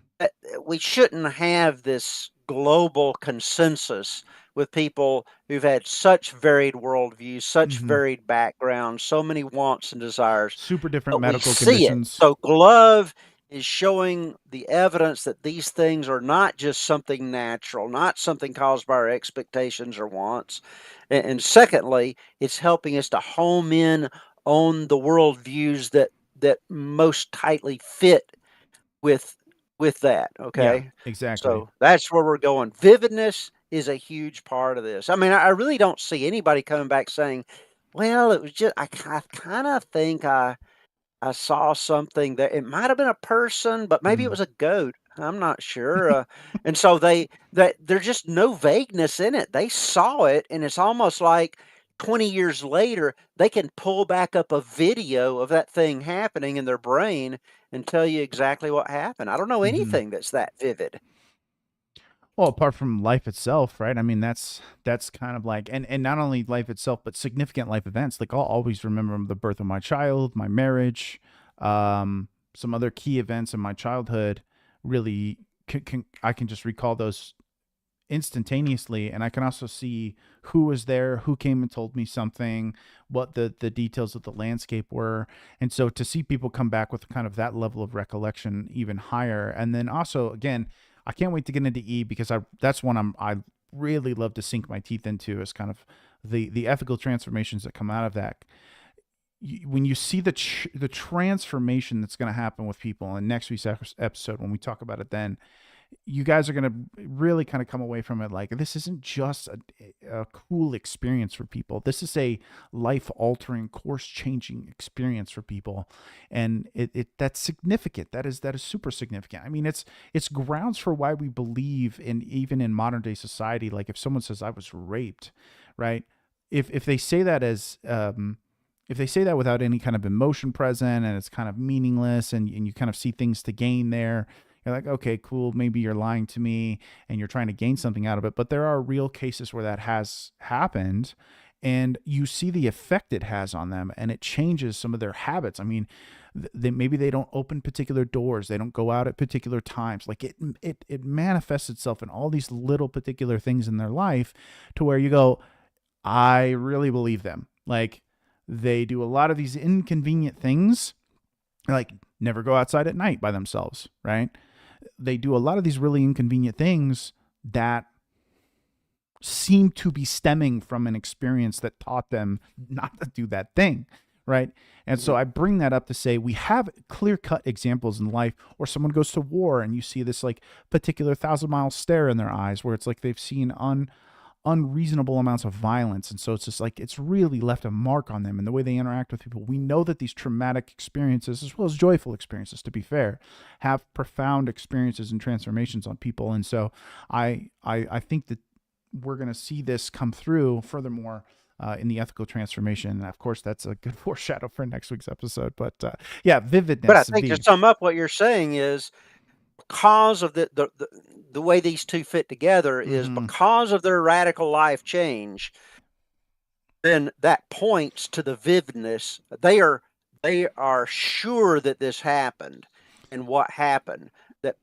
We shouldn't have this global consensus with people who've had such varied worldviews, such Mm-hmm. varied backgrounds, so many wants and desires, Super different but we medical see it. conditions. So glove is showing the evidence that these things are not just something natural, not something caused by our expectations or wants. And secondly, it's helping us to home in on the worldviews that most tightly fit with that. Yeah, Okay, exactly. so that's where we're going. Vividness is a huge part of this. I mean, I really don't see anybody coming back saying, "Well, it was just I kind of think I saw something that it might have been a person, but maybe it Mhm. was a goat. I'm not sure." And so there's just no vagueness in it. They saw it, and it's almost like 20 years later they can pull back up a video of that thing happening in their brain and tell you exactly what happened. I don't know Mhm. anything that's that vivid. Well, apart from life itself, right? I mean, that's kind of like, and not only life itself, but significant life events. Like I'll always remember the birth of my child, my marriage, some other key events in my childhood. Really, I can just recall those instantaneously, and I can also see who was there, who came and told me something, what the details of the landscape were. And so to see people come back with kind of that level of recollection even higher. And then also, again, I can't wait to get into E because that's one I really love to sink my teeth into, is kind of the ethical transformations that come out of that. When you see the transformation that's going to happen with people in next week's episode, when we talk about it, then you guys are going to really kind of come away from it like this isn't just a cool experience for people. This is a life altering, course changing experience for people. And that's significant. That is super significant. I mean, it's grounds for why we believe in, even in modern day society, like if someone says I was raped, right? If they say that as, if they say that without any kind of emotion present and it's kind of meaningless, and you kind of see things to gain there, you're like, okay, cool, maybe you're lying to me and you're trying to gain something out of it. But there are real cases where that has happened, and you see the effect it has on them, and it changes some of their habits. I mean, maybe they don't open particular doors, they don't go out at particular times. Like it manifests itself in all these little particular things in their life, to where you go, I really believe them. Like, they do a lot of these inconvenient things, like never go outside at night by themselves, right? They do a lot of these really inconvenient things that seem to be stemming from an experience that taught them not to do that thing, right? And so I bring that up to say we have clear-cut examples in life, or someone goes to war and you see this like particular 1,000-mile stare in their eyes, where it's like they've seen unreasonable amounts of violence. And so it's just like it's really left a mark on them in the way they interact with people. We know that these traumatic experiences, as well as joyful experiences, to be fair, have profound experiences and transformations on people. And so I think that we're going to see this come through furthermore in the ethical transformation. And of course, that's a good foreshadow for next week's episode. But yeah, But I vividness, think to V. sum up what you're saying is, because of the way these two fit together is Mm-hmm. because of their radical life change, then that points to the vividness. They are sure that this happened, and what happened. That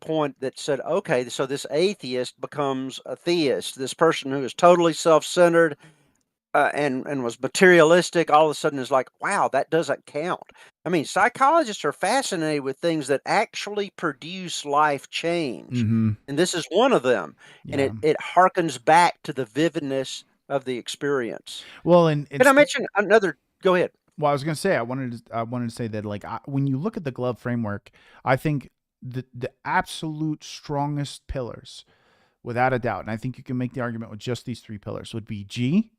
said, okay, so this atheist becomes a theist. This person who is totally self-centered, and was materialistic, all of a sudden is like, wow, that doesn't count. I mean, psychologists are fascinated with things that actually produce life change, Mm-hmm. and this is one of them. And Yeah. it harkens back to the vividness of the experience. Well, and Can it's I mention another? Go ahead. well, I was gonna say I wanted to say that like when you look at the glove framework, I think the absolute strongest pillars, without a doubt, and I think you can make the argument with just these three pillars, would be G,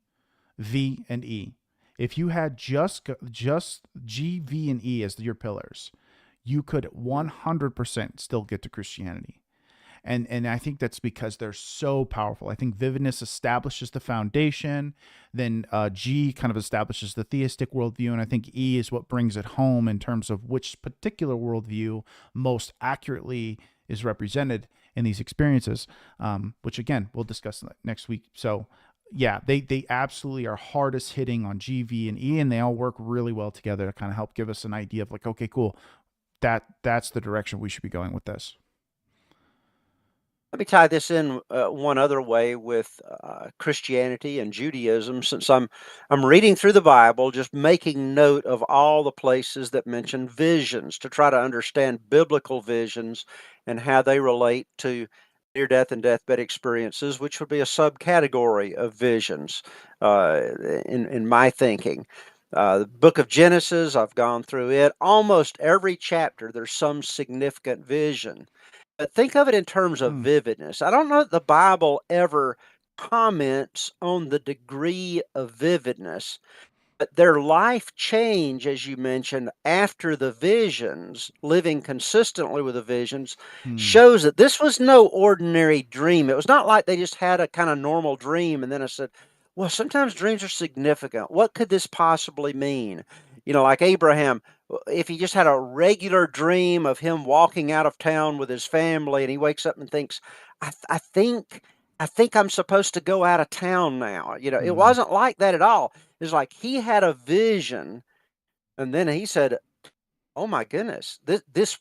V, and E. If you had just G, V, and E as your pillars, you could 100% still get to Christianity. And I think that's because they're so powerful. I think vividness establishes the foundation, then G kind of establishes the theistic worldview, and I think E is what brings it home in terms of which particular worldview most accurately is represented in these experiences, which again we'll discuss next week. So yeah, they absolutely are hardest hitting on G, V, and E, and they all work really well together to kind of help give us an idea of like, okay, cool, that's the direction we should be going with this. Let me tie this in one other way with Christianity and Judaism, since I'm reading through the Bible, just making note of all the places that mention visions to try to understand biblical visions and how they relate to near death and deathbed experiences, which would be a subcategory of visions in my thinking. The book of Genesis, I've gone through it. Almost every chapter, there's some significant vision. But think of it in terms of Hmm. vividness. I don't know that the Bible ever comments on the degree of vividness, but their life change, as you mentioned, after the visions, living consistently with the visions, Hmm. shows that this was no ordinary dream. It was not like they just had a kind of normal dream and then I said, well, sometimes dreams are significant. What could this possibly mean? Like Abraham, if he just had a regular dream of him walking out of town with his family and he wakes up and thinks, I think I'm supposed to go out of town now. It Hmm. wasn't like that at all. It's like he had a vision, and then he said, "Oh my goodness, this."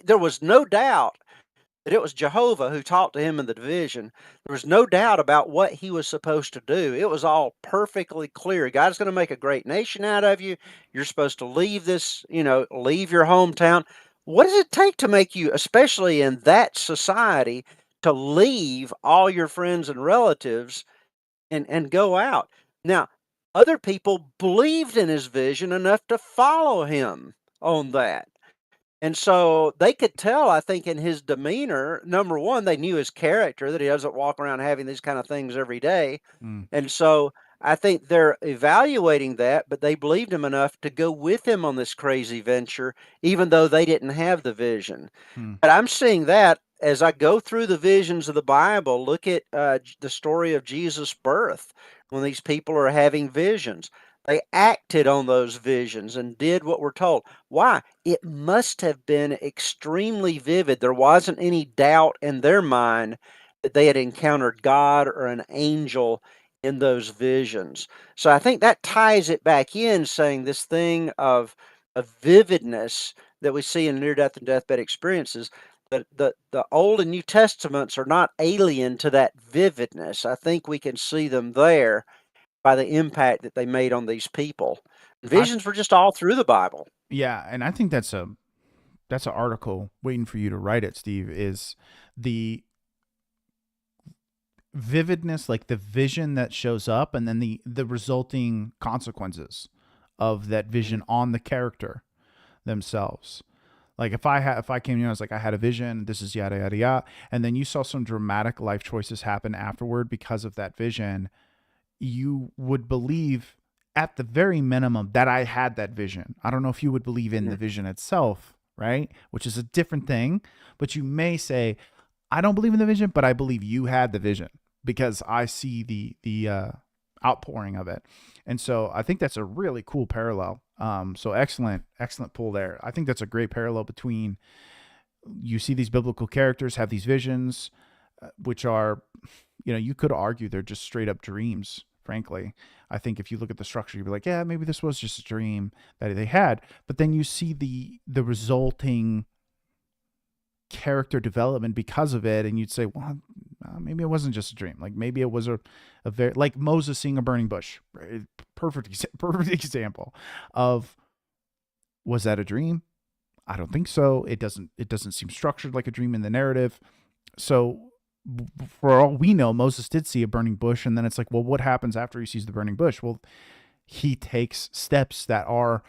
There was no doubt that it was Jehovah who talked to him in the vision. There was no doubt about what he was supposed to do. It was all perfectly clear. God's going to make a great nation out of you. You're supposed to leave leave your hometown. What does it take to make you, especially in that society, to leave all your friends and relatives and go out? Now, other people believed in his vision enough to follow him on that. And so they could tell, I think, in his demeanor, number one, they knew his character, that he doesn't walk around having these kind of things every day. Mm, And so I think they're evaluating that, but they believed him enough to go with him on this crazy venture, even though they didn't have the vision. mm, But I'm seeing that as I go through the visions of the Bible, look at the story of Jesus' birth when these people are having visions. They acted on those visions and did what we're told. Why? It must have been extremely vivid. There wasn't any doubt in their mind that they had encountered God or an angel in those visions. So I think that ties it back in, saying this thing of vividness that we see in near death and deathbed experiences, that the Old and New Testaments are not alien to that vividness. I think we can see them there by the impact that they made on these people. I Visions were just all through the Bible. yeah, and I think that's an article waiting for you to write it, Steve. Is the vividness, like the vision that shows up, and then the resulting consequences of that Mhm. vision on the character themselves. Like if I came to you and I was like, I had a vision, this is yada yada yada, and then you saw some dramatic life choices happen afterward because of that vision, you would believe at the very minimum that I had that vision. I don't know if you would believe in the Mhm. vision itself, right? Which is a different thing, but you may say, I don't believe in the vision, but I believe you had the vision because I see the outpouring of it. And so I think that's a really cool parallel. So excellent pull there. I think that's a great parallel between you see these biblical characters have these visions, which are, you could argue they're just straight up dreams. Frankly, I think if you look at the structure, you'd be like, yeah, maybe this was just a dream that they had. But then you see the resulting character development because of it, and you'd say, well, maybe it wasn't just a dream. Like maybe it was a very, like Moses seeing a burning bush. Right? Perfect example of, was that a dream? I don't think so. It doesn't seem structured like a dream in the narrative. So for all we know, Moses did see a burning bush, and then it's like, well, what happens after he sees the burning bush? Well, he takes steps that are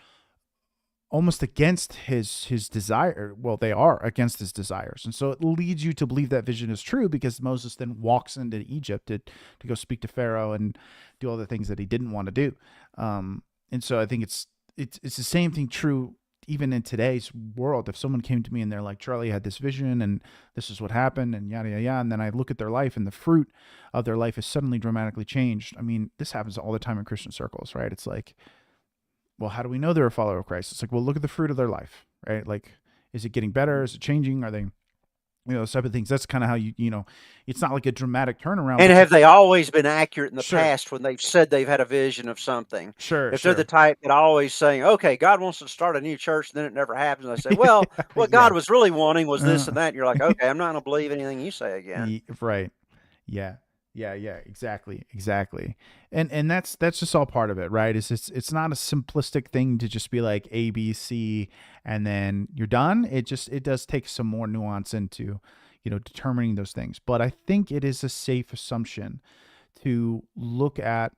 almost against his desire. Well, they are against his desires, and so it leads you to believe that vision is true because Moses then walks into Egypt to go speak to Pharaoh and do all the things that he didn't want to do. And so I think it's the same thing true even in today's world. If someone came to me and they're like, Charlie had this vision and this is what happened and yada yada yada, and then I look at their life and the fruit of their life is suddenly dramatically changed. I mean, this happens all the time in Christian circles, right? It's like, well, how do we know they're a follower of Christ? It's like, well, look at the fruit of their life, right? Like, is it getting better? Is it changing? Are they, those type of things? That's kind of how it's not like a dramatic turnaround, And but have they always been accurate in the sure, past when they've said they've had a vision of something? sure, If they're the sure. type that always saying, "Okay, God wants to start a new church," and then it never happens, I say, "Well, what Yeah. God was really wanting was this Uh, and that." And you're like, "Okay, I'm not gonna believe anything you say again." right. Yeah. Yeah, exactly, exactly. And that's just all part of it, right? It's not a simplistic thing to just be like A, B, C, and then you're done. It does take some more nuance into, determining those things. But I think it is a safe assumption to look at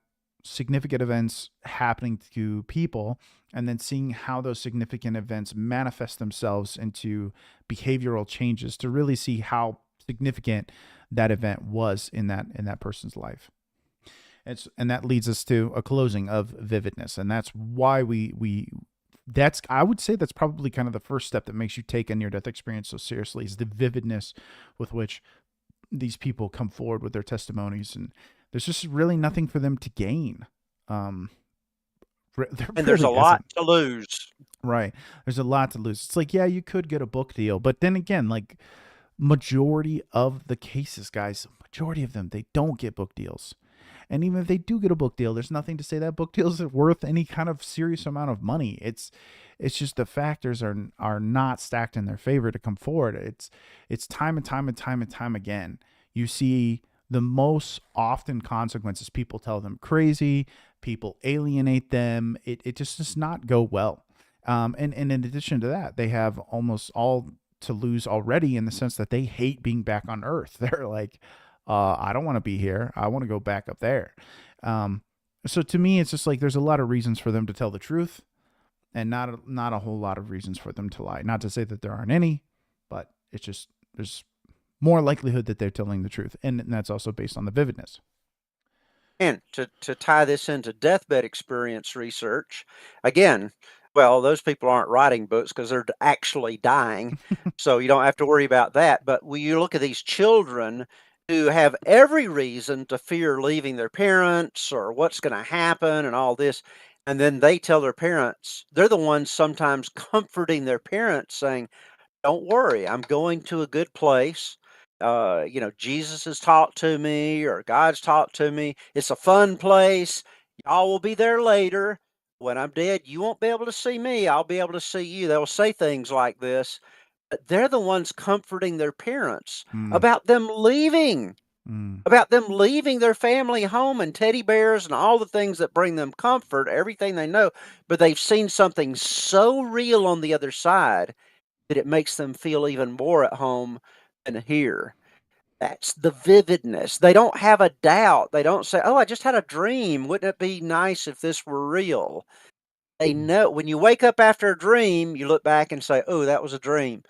significant events happening to people and then seeing how those significant events manifest themselves into behavioral changes to really see how significant that event was in that person's life. And that leads us to a closing of vividness, and that's why that's, I would say, that's probably kind of the first step that makes you take a near death experience so seriously, is the vividness with which these people come forward with their testimonies, and there's just really nothing for them to gain. um there And there's a really lot isn't. to lose. Right. There's a lot to lose. It's like, yeah, you could get a book deal, but then again, like, majority of the cases, guys, majority of them, they don't get book deals. And even if they do get a book deal, there's nothing to say that book deal is worth any kind of serious amount of money. It's just the factors are not stacked in their favor to come forward. It's time and time and time and time again. You see the most often consequences. People tell them crazy. People alienate them. It just does not go well. And in addition to that, they have almost all to lose already, in the sense that they hate being back on Earth. They're like, I don't want to be here. I want to go back up there. So to me, it's just like there's a lot of reasons for them to tell the truth. and not a whole lot of reasons for them to lie. Not to say that there aren't any, but it's just there's more likelihood that they're telling the truth, and that's also based on the vividness. And to tie this into deathbed experience research, again, well, those people aren't writing books because they're actually dying, so you don't have to worry about that. But when you look at these children who have every reason to fear leaving their parents or what's going to happen and all this, and then they tell their parents, they're the ones sometimes comforting their parents, saying, don't worry, I'm going to a good place. Jesus has talked to me or God's talked to me. It's a fun place. Y'all will be there later. When I'm dead, you won't be able to see me. I'll be able to see you. They'll say things like this. But they're the ones comforting their parents Mm, about them leaving, mm, about them leaving their family home and teddy bears and all the things that bring them comfort, everything they know. But they've seen something so real on the other side that it makes them feel even more at home than here. That's the vividness. They don't have a doubt. They don't say, "Oh, I just had a dream. Wouldn't it be nice if this were real?" They mm, know when you wake up after a dream, you look back and say, "Oh, that was a dream."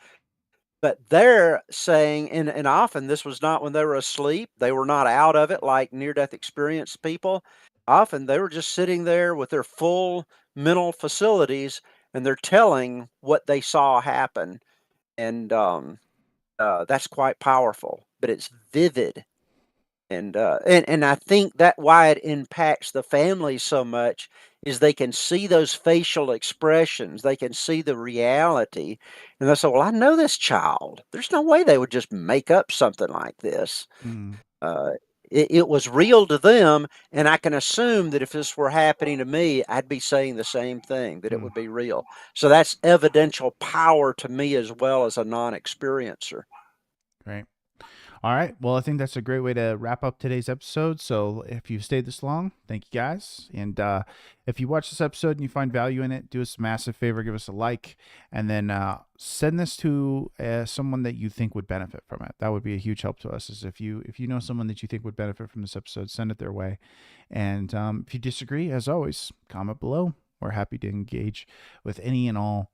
But they're saying, and often this was not when they were asleep. They were not out of it like near-death experience people. Often they were just sitting there with their full mental facilities, and they're telling what they saw happen. And that's quite powerful, but it's vivid. And I think that why it impacts the family so much is they can see those facial expressions, they can see the reality, and they say, "Well, I know this child. There's no way they would just make up something like this." mm, Uh, it was real to them, and I can assume that if this were happening to me, I'd be saying the same thing, that it mm. would be real. So that's evidential power to me as well as a non-experiencer. Great. All right. Well, I think that's a great way to wrap up today's episode. So if you stayed this long, thank you guys. And if you watch this episode and you find value in it, do us a massive favor, give us a like, and then send this to someone that you think would benefit from it. That would be a huge help to us. Is if you know someone that you think would benefit from this episode, send it their way. And if you disagree, as always, comment below. We're happy to engage with any and all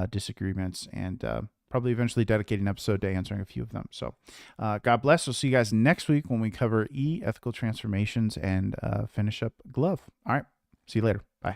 disagreements, and probably eventually dedicate an episode to answering a few of them. So God bless. We'll see you guys next week when we cover ethical transformations and finish up glove. All right. See you later. Bye.